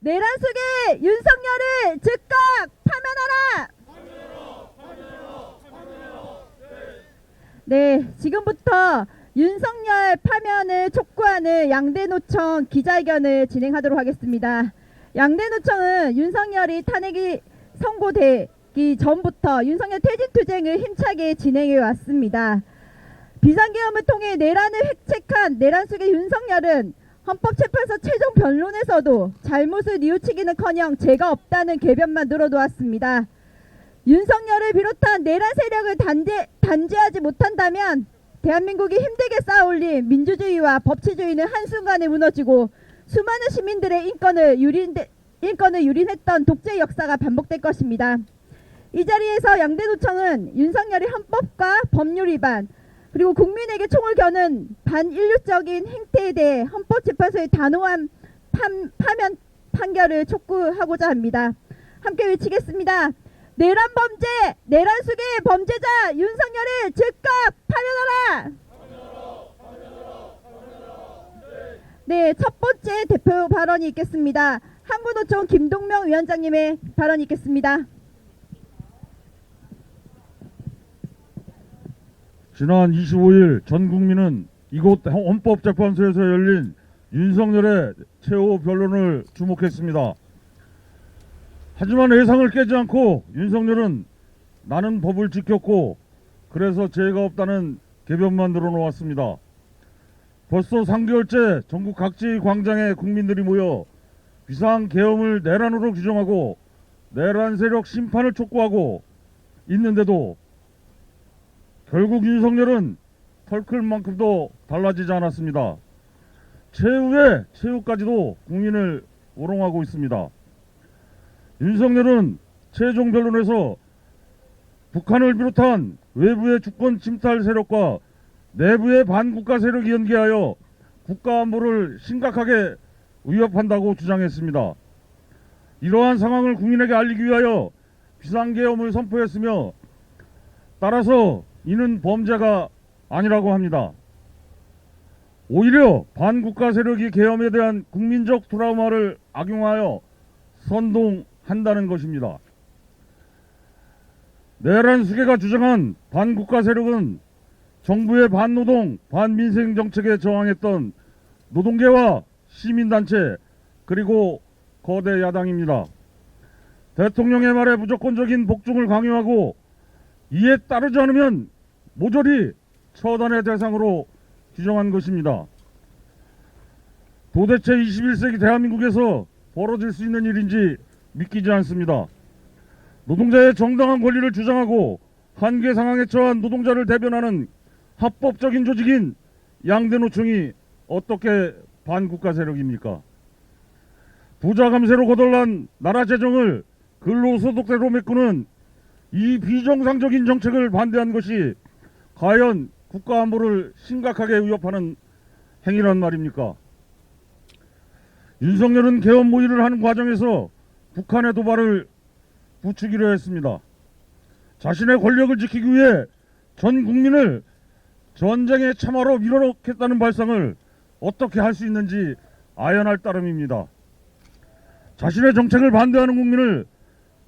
내란 속의 윤석열을 즉각 파면하라! 네, 지금부터 윤석열 파면을 촉구하는 양대노총 기자회견을 진행하도록 하겠습니다. 양대노총은 윤석열이 탄핵이 선고되기 전부터 윤석열 퇴진투쟁을 힘차게 진행해 왔습니다. 비상계엄을 통해 내란을 획책한 내란 속의 윤석열은 헌법재판소 최종 변론에서도 잘못을 뉘우치기는커녕 죄가 없다는 개변만 늘어놓았습니다. 윤석열을 비롯한 내란 세력을 단죄하지 못한다면 대한민국이 힘들게 쌓아올린 민주주의와 법치주의는 한순간에 무너지고 수많은 시민들의 인권을 유린했던 독재 역사가 반복될 것입니다. 이 자리에서 양대노총은 윤석열의 헌법과 법률 위반 그리고 국민에게 총을 겨눈 반인륜적인 행태에 대해 헌법재판소의 단호한 파면 판결을 촉구하고자 합니다. 함께 외치겠습니다. 내란 범죄, 내란 속의 범죄자 윤석열을 즉각 파면하라! 네, 첫 번째 대표 발언이 있겠습니다. 한국노총 김동명 위원장님의 발언이 있겠습니다. 지난 25일 전 국민은 이곳 헌법재판소에서 열린 윤석열의 최후 변론을 주목했습니다. 하지만 예상을 깨지 않고 윤석열은 나는 법을 지켰고 그래서 죄가 없다는 개변만 늘어놓았습니다. 벌써 3개월째 전국 각지 광장에 국민들이 모여 비상계엄을 내란으로 규정하고 내란 세력 심판을 촉구하고 있는데도 결국 윤석열은 털클만큼도 달라지지 않았습니다. 최후의 최후까지도 국민을 우롱하고 있습니다. 윤석열은 최종 변론에서 북한을 비롯한 외부의 주권 침탈 세력과 내부의 반국가 세력이 연계하여 국가 안보를 심각하게 위협한다고 주장했습니다. 이러한 상황을 국민에게 알리기 위하여 비상계엄을 선포했으며 따라서 이는 범죄가 아니라고 합니다. 오히려 반국가 세력이 계엄에 대한 국민적 트라우마를 악용하여 선동한다는 것입니다. 내란 수계가 주장한 반국가 세력은 정부의 반노동, 반민생 정책에 저항했던 노동계와 시민단체 그리고 거대 야당입니다. 대통령의 말에 무조건적인 복종을 강요하고 이에 따르지 않으면 모조리 처단의 대상으로 규정한 것입니다. 도대체 21세기 대한민국에서 벌어질 수 있는 일인지 믿기지 않습니다. 노동자의 정당한 권리를 주장하고 한계 상황에 처한 노동자를 대변하는 합법적인 조직인 양대노총이 어떻게 반국가 세력입니까? 부자 감세로 거덜난 나라 재정을 근로소득세로 메꾸는 이 비정상적인 정책을 반대한 것이 과연 국가 안보를 심각하게 위협하는 행위란 말입니까? 윤석열은 계엄 모의를 하는 과정에서 북한의 도발을 부추기려 했습니다. 자신의 권력을 지키기 위해 전 국민을 전쟁의 참화로 밀어넣겠다는 발상을 어떻게 할 수 있는지 아연할 따름입니다. 자신의 정책을 반대하는 국민을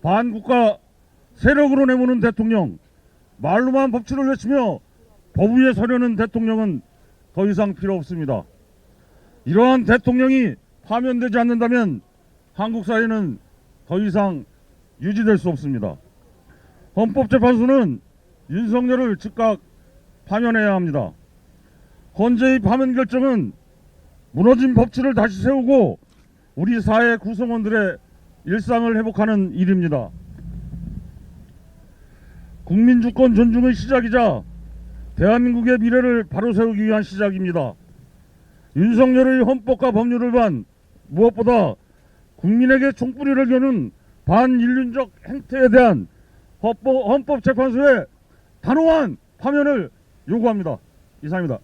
반국가 세력으로 내모는 대통령, 말로만 법치를 외치며 법 위에 서려는 대통령은 더 이상 필요 없습니다. 이러한 대통령이 파면되지 않는다면 한국 사회는 더 이상 유지될 수 없습니다. 헌법재판소는 윤석열을 즉각 파면해야 합니다. 헌재의 파면 결정은 무너진 법치를 다시 세우고 우리 사회 구성원들의 일상을 회복하는 일입니다. 국민주권 존중의 시작이자 대한민국의 미래를 바로 세우기 위한 시작입니다. 윤석열의 헌법과 법률 위반, 무엇보다 국민에게 총뿌리를 겨눈 반인륜적 행태에 대한 헌법재판소의 단호한 파면을 요구합니다. 이상입니다.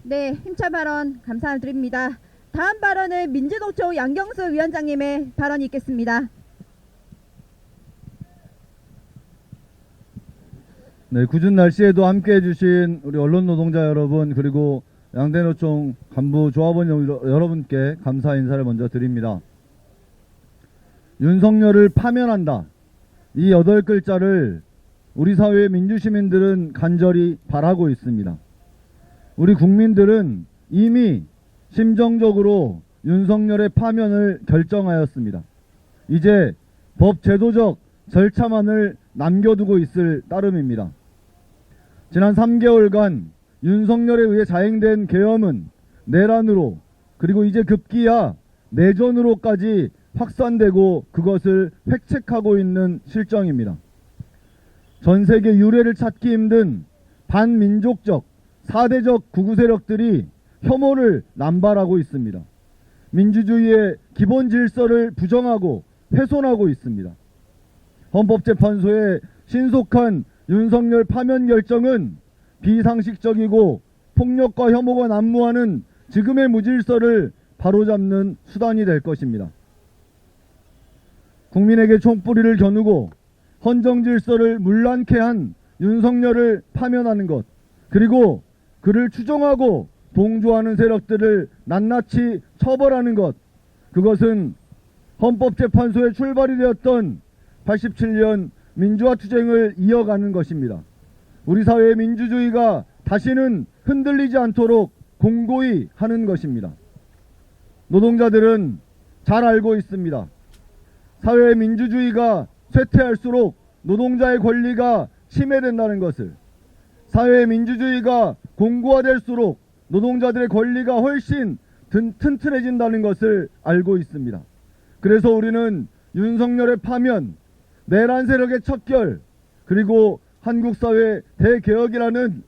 네, 힘찬 발언 감사드립니다. 다음 발언은 민주노총 양경수 위원장님의 발언이 있겠습니다. 네, 궂은 날씨에도 함께해 주신 우리 언론 노동자 여러분, 그리고 양대노총 간부 조합원 여러분께 감사 인사를 먼저 드립니다. 윤석열을 파면한다. 이 8글자를 우리 사회의 민주시민들은 간절히 바라고 있습니다. 우리 국민들은 이미 심정적으로 윤석열의 파면을 결정하였습니다. 이제 법 제도적 절차만을 남겨두고 있을 따름입니다. 지난 3개월간 윤석열에 의해 자행된 계엄은 내란으로 그리고 이제 급기야 내전으로까지 확산되고 그것을 획책하고 있는 실정입니다. 전 세계 유례를 찾기 힘든 반민족적, 사대적 구구 세력들이 혐오를 남발하고 있습니다. 민주주의의 기본 질서를 부정하고 훼손하고 있습니다. 헌법재판소의 신속한 윤석열 파면 결정은 비상식적이고 폭력과 혐오가 난무하는 지금의 무질서를 바로잡는 수단이 될 것입니다. 국민에게 총뿌리를 겨누고 헌정질서를 문란케 한 윤석열을 파면하는 것, 그리고 그를 추종하고 동조하는 세력들을 낱낱이 처벌하는 것, 그것은 헌법재판소의 출발이 되었던 87년 민주화 투쟁을 이어가는 것입니다. 우리 사회의 민주주의가 다시는 흔들리지 않도록 공고히 하는 것입니다. 노동자들은 잘 알고 있습니다. 사회의 민주주의가 쇠퇴할수록 노동자의 권리가 침해된다는 것을, 사회의 민주주의가 공고화될수록 노동자들의 권리가 훨씬 튼튼해진다는 것을 알고 있습니다. 그래서 우리는 윤석열의 파면, 내란 세력의 척결, 그리고 한국 사회 대개혁이라는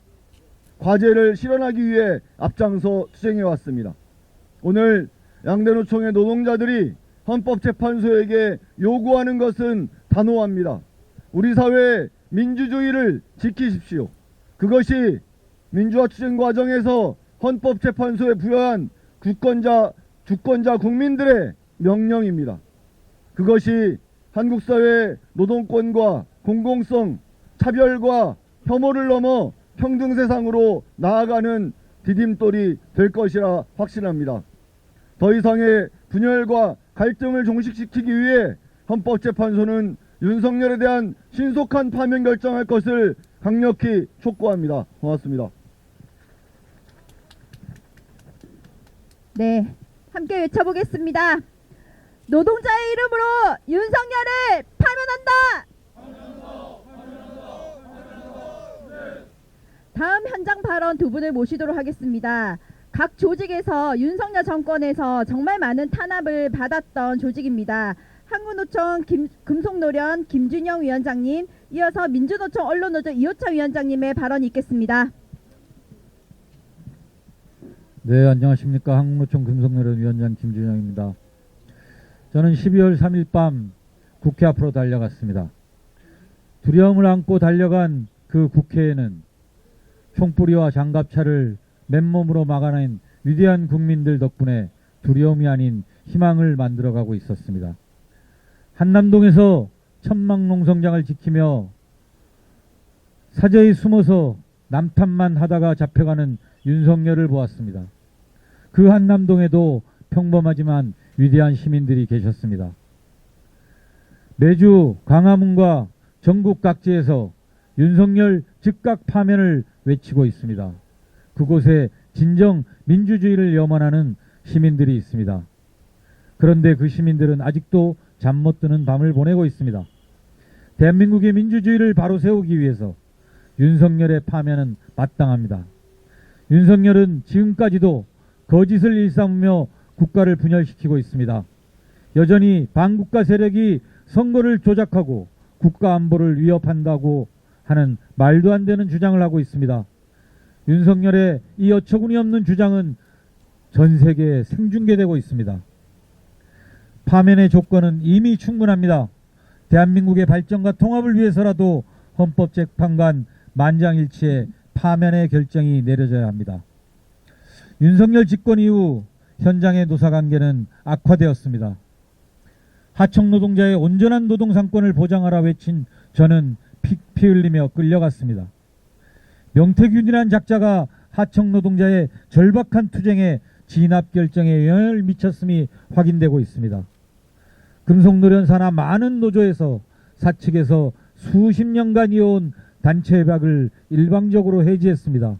과제를 실현하기 위해 앞장서 투쟁해 왔습니다. 오늘 양대노총의 노동자들이 헌법재판소에게 요구하는 것은 단호합니다. 우리 사회의 민주주의를 지키십시오. 그것이 민주화 투쟁 과정에서 헌법재판소에 부여한 주권자 국민들의 명령입니다. 그것이 한국 사회의 노동권과 공공성, 차별과 혐오를 넘어 평등 세상으로 나아가는 디딤돌이 될 것이라 확신합니다. 더 이상의 분열과 갈등을 종식시키기 위해 헌법재판소는 윤석열에 대한 신속한 파면 결정할 것을 강력히 촉구합니다. 고맙습니다. 네, 함께 외쳐보겠습니다. 노동자의 이름으로 윤석열을 파면한다! 다음 현장 발언 두 분을 모시도록 하겠습니다. 각 조직에서 윤석열 정권에서 정말 많은 탄압을 받았던 조직입니다. 한국노총 금속노련 김준영 위원장님, 이어서 민주노총 언론노조 이호창 위원장님의 발언이 있겠습니다. 네, 안녕하십니까. 한국노총 금속노련 위원장 김준영입니다. 저는 12월 3일 밤 국회 앞으로 달려갔습니다. 두려움을 안고 달려간 그 국회에는 총뿌리와 장갑차를 맨몸으로 막아낸 위대한 국민들 덕분에 두려움이 아닌 희망을 만들어가고 있었습니다. 한남동에서 천막농성장을 지키며 사저에 숨어서 남탓만 하다가 잡혀가는 윤석열을 보았습니다. 그 한남동에도 평범하지만 위대한 시민들이 계셨습니다. 매주 광화문과 전국 각지에서 윤석열 즉각 파면을 외치고 있습니다. 그곳에 진정 민주주의를 염원하는 시민들이 있습니다. 그런데 그 시민들은 아직도 잠 못 드는 밤을 보내고 있습니다. 대한민국의 민주주의를 바로 세우기 위해서 윤석열의 파면은 마땅합니다. 윤석열은 지금까지도 거짓을 일삼으며 국가를 분열시키고 있습니다. 여전히 반국가 세력이 선거를 조작하고 국가 안보를 위협한다고 하는 말도 안 되는 주장을 하고 있습니다. 윤석열의 이 어처구니 없는 주장은 전 세계에 생중계되고 있습니다. 파면의 조건은 이미 충분합니다. 대한민국의 발전과 통합을 위해서라도 헌법재판관 만장일치의 파면의 결정이 내려져야 합니다. 윤석열 집권 이후 현장의 노사관계는 악화되었습니다. 하청 노동자의 온전한 노동상권을 보장하라 외친 저는 피 흘리며 끌려갔습니다. 명태균이란 작자가 하청 노동자의 절박한 투쟁에 진압 결정에 영향을 미쳤음이 확인되고 있습니다. 금속노련 산하 많은 노조에서 사측에서 수십 년간 이어온 단체 협약을 일방적으로 해지했습니다.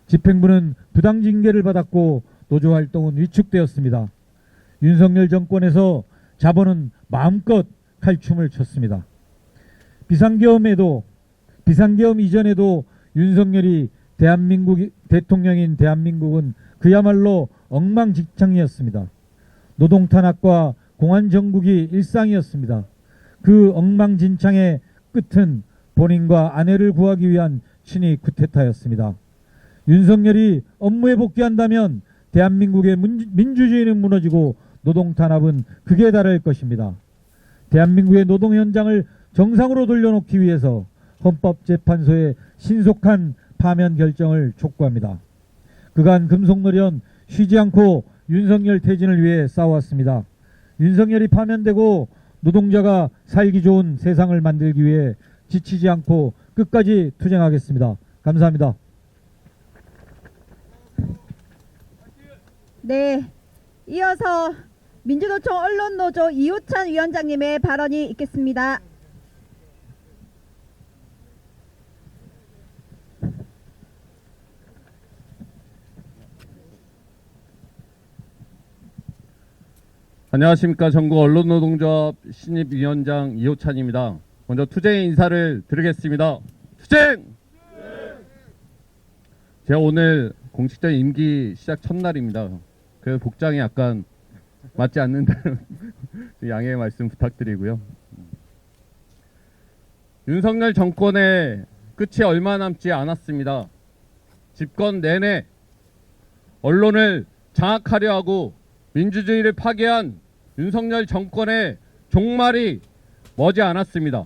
집행부는 부당 징계를 받았고 노조 활동은 위축되었습니다. 윤석열 정권에서 자본은 마음껏 칼춤을 췄습니다. 비상계엄 이전에도 윤석열이 대통령인 대한민국은 그야말로 엉망진창이었습니다. 노동 탄압과 공안 정국이 일상이었습니다. 그 엉망진창의 끝은 본인과 아내를 구하기 위한 친위 쿠데타였습니다. 윤석열이 업무에 복귀한다면 대한민국의 민주주의는 무너지고 노동 탄압은 극에 달할 것입니다. 대한민국의 노동 현장을 정상으로 돌려놓기 위해서 헌법재판소의 신속한 파면 결정을 촉구합니다. 그간 금속노련 쉬지 않고 윤석열 퇴진을 위해 싸워왔습니다. 윤석열이 파면되고 노동자가 살기 좋은 세상을 만들기 위해 지치지 않고 끝까지 투쟁하겠습니다. 감사합니다. 네, 이어서 민주노총 언론노조 이호찬 위원장님의 발언이 있겠습니다. 안녕하십니까. 전국 언론노동조합 신입위원장 이호찬입니다. 먼저 투쟁의 인사를 드리겠습니다. 투쟁! 제가 오늘 공식적인 임기 시작 첫날입니다. 그래서 복장이 약간 맞지 않는다는 양해의 말씀 부탁드리고요. 윤석열 정권의 끝이 얼마 남지 않았습니다. 집권 내내 언론을 장악하려 하고 민주주의를 파괴한 윤석열 정권의 종말이 머지 않았습니다.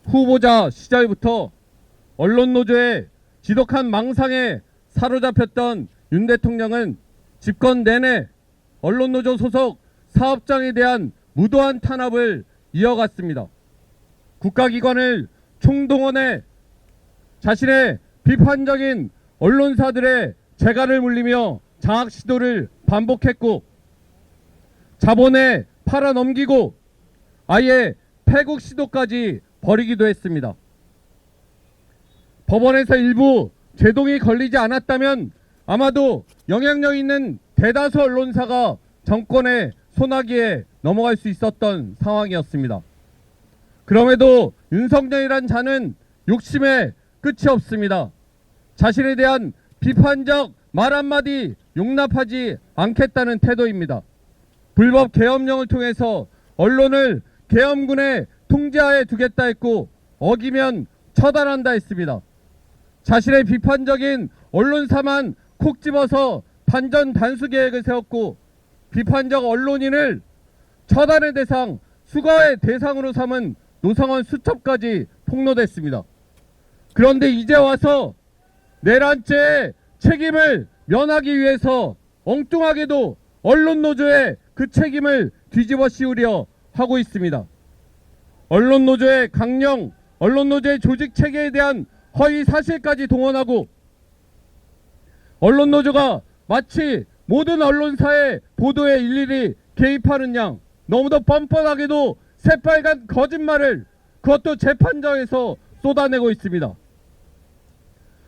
후보자 시절부터 언론노조의 지독한 망상에 사로잡혔던 윤 대통령은 집권 내내 언론노조 소속 사업장에 대한 무도한 탄압을 이어갔습니다. 국가기관을 총동원해 자신의 비판적인 언론사들의 재갈을 물리며 장악 시도를 반복했고 자본에 팔아넘기고 아예 패국 시도까지 벌이기도 했습니다. 법원에서 일부 제동이 걸리지 않았다면 아마도 영향력 있는 대다수 언론사가 정권의 손아귀에 넘어갈 수 있었던 상황이었습니다. 그럼에도 윤석열이란 자는 욕심에 끝이 없습니다. 자신에 대한 비판적 말 한마디 용납하지 않겠다는 태도입니다. 불법 계엄령을 통해서 언론을 계엄군의 통제하에 두겠다 했고 어기면 처단한다 했습니다. 자신의 비판적인 언론사만 콕 집어서 단전 단수 계획을 세웠고 비판적 언론인을 처단의 대상, 수거의 대상으로 삼은 노상원 수첩까지 폭로됐습니다. 그런데 이제 와서 내란죄의 책임을 면하기 위해서 엉뚱하게도 언론노조의 그 책임을 뒤집어 씌우려 하고 있습니다. 언론노조의 강령, 언론노조의 조직체계에 대한 허위 사실까지 동원하고 언론노조가 마치 모든 언론사의 보도에 일일이 개입하는 양 너무도 뻔뻔하게도 새빨간 거짓말을 그것도 재판장에서 쏟아내고 있습니다.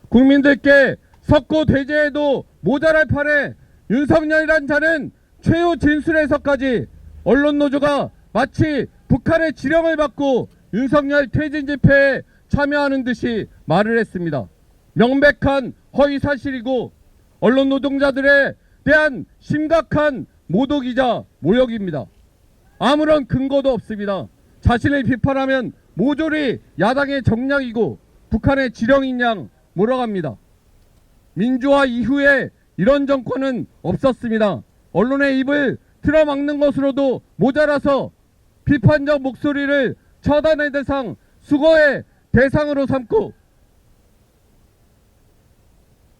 국민들께 석고 대제해도 모자랄 판에 윤석열이란 자는 최후 진술에서까지 언론노조가 마치 북한의 지령을 받고 윤석열 퇴진 집회에 참여하는 듯이 말을 했습니다. 명백한 허위사실이고 언론 노동자들에 대한 심각한 모독이자 모욕입니다. 아무런 근거도 없습니다. 자신을 비판하면 모조리 야당의 정략이고 북한의 지령인 양 몰아갑니다. 민주화 이후에 이런 정권은 없었습니다. 언론의 입을 틀어막는 것으로도 모자라서 비판적 목소리를 처단의 대상, 수거의 대상으로 삼고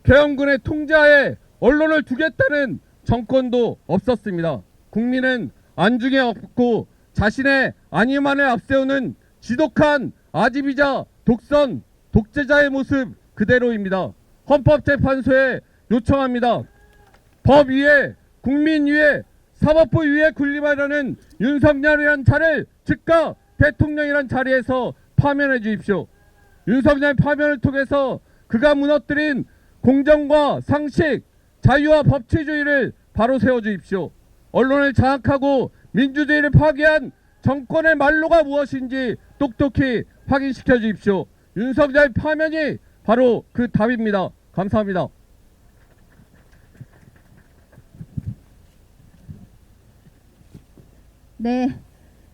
계엄군의 통제하에 언론을 두겠다는 정권도 없었습니다. 국민은 안중에 없고 자신의 안위만을 앞세우는 지독한 아집이자 독선, 독재자의 모습 그대로입니다. 헌법재판소에 요청합니다. 법 위에, 국민 위에, 사법부 위에 군림하려는 윤석열이란 자를 즉각 대통령이란 자리에서 파면해 주십시오. 윤석열 파면을 통해서 그가 무너뜨린 공정과 상식, 자유와 법치주의를 바로 세워 주십시오. 언론을 장악하고 민주주의를 파괴한 정권의 말로가 무엇인지 똑똑히 확인시켜 주십시오. 윤석열 파면이 바로 그 답입니다. 감사합니다. 네,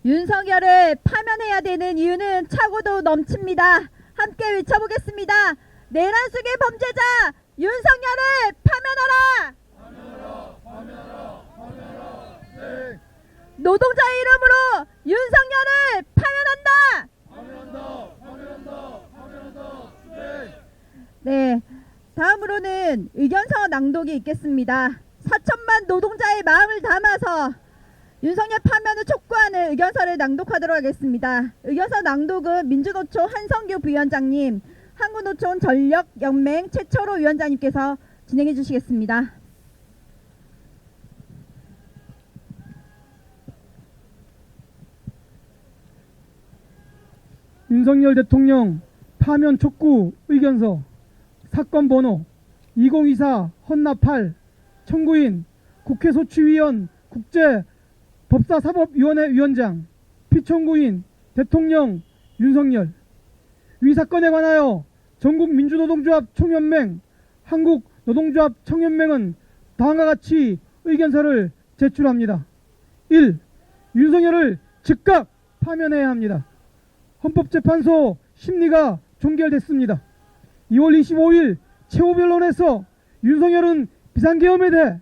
윤석열을 파면해야 되는 이유는 차고도 넘칩니다. 함께 외쳐보겠습니다. 내란 속의 범죄자 윤석열을 파면하라! 네. 노동자의 이름으로 윤석열을 파면한다! 네, 다음으로는 의견서 낭독이 있겠습니다. 4천만 노동자의 마음을 담아서 윤석열 파면을 촉구하는 의견서를 낭독하도록 하겠습니다. 의견서 낭독은 민주노총 한성규 부위원장님, 한국노총 전력연맹 최철호 위원장님께서 진행해 주시겠습니다. 윤석열 대통령 파면 촉구 의견서 사건 번호 2024 헌납 8 청구인 국회 소추위원 국제 법사사법위원회 위원장 피청구인 대통령 윤석열. 위 사건에 관하여 전국민주노동조합 총연맹 한국노동조합 청연맹은 다음과 같이 의견서를 제출합니다. 1. 윤석열을 즉각 파면해야 합니다. 헌법재판소 심리가 종결됐습니다. 2월 25일 최후변론에서 윤석열은 비상계엄에 대해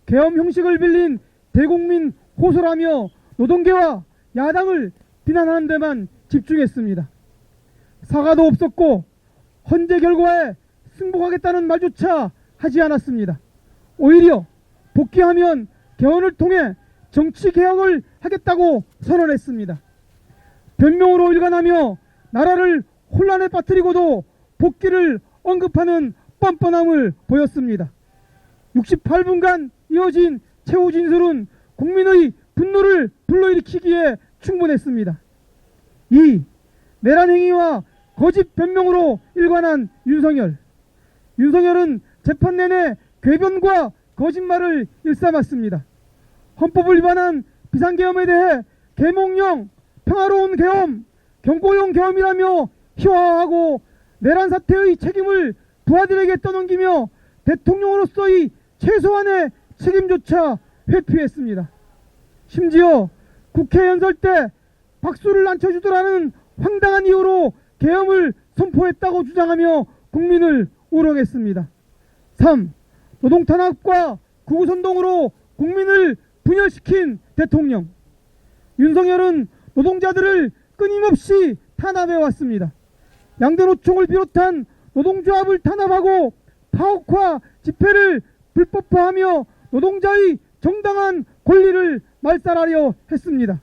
계엄 형식을 빌린 대국민 호소라며 노동계와 야당을 비난하는 데만 집중했습니다. 사과도 없었고 헌재 결과에 승복하겠다는 말조차 하지 않았습니다. 오히려 복귀하면 개헌을 통해 정치개혁을 하겠다고 선언했습니다. 변명으로 일관하며 나라를 혼란에 빠뜨리고도 복귀를 언급하는 뻔뻔함을 보였습니다. 68분간 이어진 최후 진술은 국민의 분노를 불러일으키기에 충분했습니다. 2. 내란 행위와 거짓 변명으로 일관한 윤석열. 윤석열은 재판 내내 궤변과 거짓말을 일삼았습니다. 헌법을 위반한 비상계엄에 대해 계몽령, 평화로운 계엄, 경고용 계엄이라며 희화화하고 내란 사태의 책임을 부하들에게 떠넘기며 대통령으로서의 최소한의 책임조차 회피했습니다. 심지어 국회 연설 때 박수를 안 쳐주더라는 황당한 이유로 계엄을 선포했다고 주장하며 국민을 우롱했습니다. 3. 노동탄압과 구구선동으로 국민을 분열시킨 대통령. 윤석열은 노동자들을 끊임없이 탄압해왔습니다. 양대노총을 비롯한 노동조합을 탄압하고 파업화 집회를 불법화하며 노동자의 정당한 권리를 말살하려 했습니다.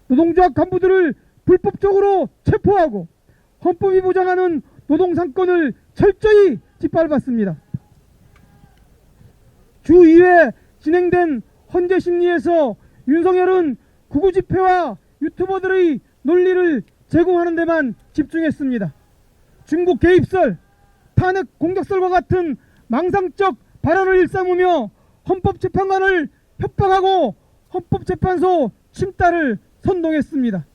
노동조합 간부들을 불법적으로 체포하고 헌법이 보장하는 노동상권을 철저히 짓밟았습니다. 주 2회 진행된 헌재 심리에서 윤석열은 구구 집회와 유튜버들의 논리를 제공하는 데만 집중했습니다. 중국 개입설, 탄핵 공작설과 같은 망상적 발언을 일삼으며 헌법재판관을 협박하고 헌법재판소 침탈을 선동했습니다.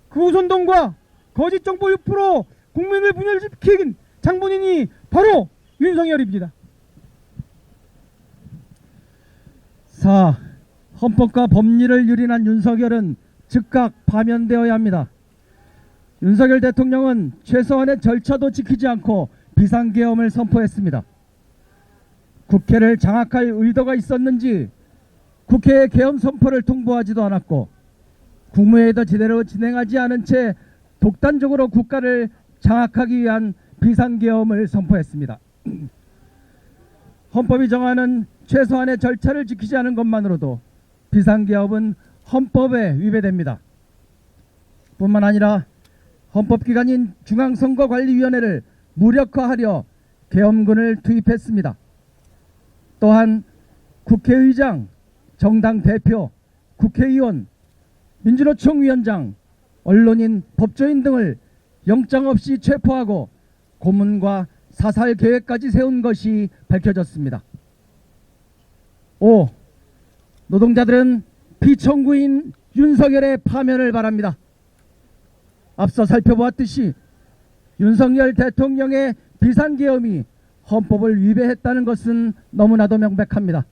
그 선동과 거짓 정보 유포로 국민을 분열시킨 장본인이 바로 윤석열입니다. 4. 헌법과 법리를 유린한 윤석열은 즉각 파면되어야 합니다. 윤석열 대통령은 최소한의 절차도 지키지 않고 비상계엄을 선포했습니다. 국회를 장악할 의도가 있었는지 국회의 계엄 선포를 통보하지도 않았고 국무회의도 제대로 진행하지 않은 채 독단적으로 국가를 장악하기 위한 비상계엄을 선포했습니다. 헌법이 정하는 최소한의 절차를 지키지 않은 것만으로도 비상계엄은 헌법에 위배됩니다. 뿐만 아니라 헌법기관인 중앙선거관리위원회를 무력화하려 계엄군을 투입했습니다. 또한 국회의장, 정당 대표, 국회의원, 민주노총 위원장, 언론인, 법조인 등을 영장 없이 체포하고 고문과 사살 계획까지 세운 것이 밝혀졌습니다. 5. 노동자들은 피청구인 윤석열의 파면을 바랍니다. 앞서 살펴보았듯이 윤석열 대통령의 비상계엄이 헌법을 위배했다는 것은 너무나도 명백합니다.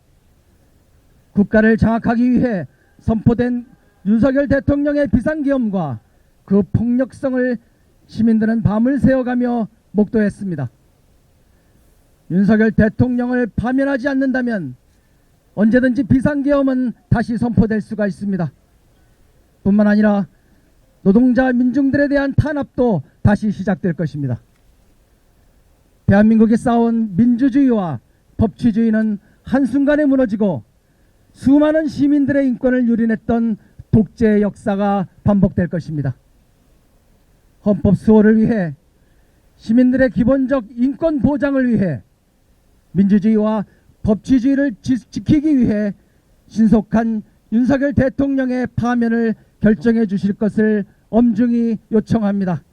국가를 장악하기 위해 선포된 윤석열 대통령의 비상계엄과 그 폭력성을 시민들은 밤을 새워가며 목도했습니다. 윤석열 대통령을 파면하지 않는다면 언제든지 비상계엄은 다시 선포될 수가 있습니다. 뿐만 아니라 노동자 민중들에 대한 탄압도 다시 시작될 것입니다. 대한민국이 쌓아온 민주주의와 법치주의는 한순간에 무너지고 수많은 시민들의 인권을 유린했던 독재의 역사가 반복될 것입니다. 헌법 수호를 위해, 시민들의 기본적 인권 보장을 위해, 민주주의와 법치주의를 지키기 위해 신속한 윤석열 대통령의 파면을 결정해 주실 것을 엄중히 요청합니다.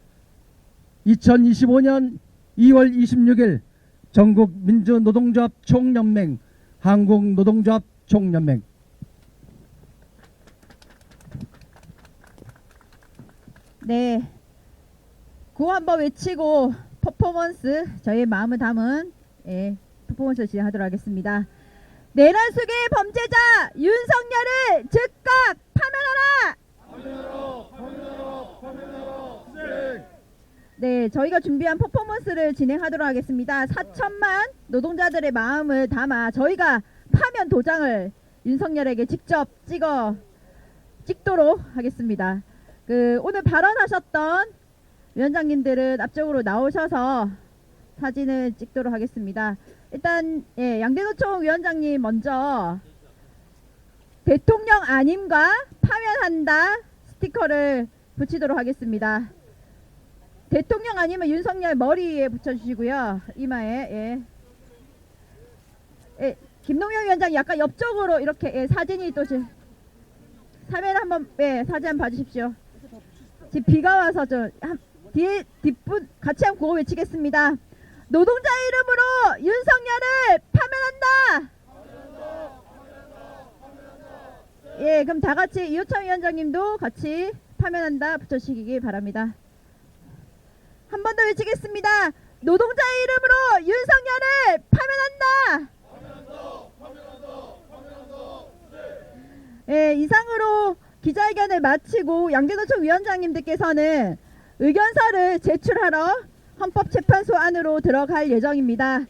2025년 2월 26일 전국 민주노동조합 총연맹, 한국노동조합 총연맹. 네, 구호 한번 외치고 퍼포먼스, 저희의 마음을 담은 퍼포먼스를 진행하도록 하겠습니다. 내란 속의 범죄자 윤석열을 즉각 파면하라! 네, 저희가 준비한 퍼포먼스를 진행하도록 하겠습니다. 4천만 노동자들의 마음을 담아 저희가 파면 도장을 윤석열에게 직접 찍도록 하겠습니다. 오늘 발언하셨던 위원장님들은 앞쪽으로 나오셔서 사진을 찍도록 하겠습니다. 일단 양대노총 위원장님 먼저 대통령 아님과 파면한다 스티커를 붙이도록 하겠습니다. 대통령 아니면 윤석열 머리에 붙여주시고요. 이마에. 김동영 위원장 약간 옆쪽으로 이렇게 사진이 또 사진 한번 봐주십시오. 지금 비가 와서 뒷분 같이 한번 구호 외치겠습니다. 노동자 이름으로 윤석열을 파면한다. 그럼 다 같이 이호찬 위원장님도 같이 파면한다 붙여주시기 바랍니다. 한 번 더 외치겠습니다. 노동자 이름으로 윤석열을 파면한다. 이상으로 기자회견을 마치고 양대노총 위원장님들께서는 의견서를 제출하러 헌법재판소 안으로 들어갈 예정입니다.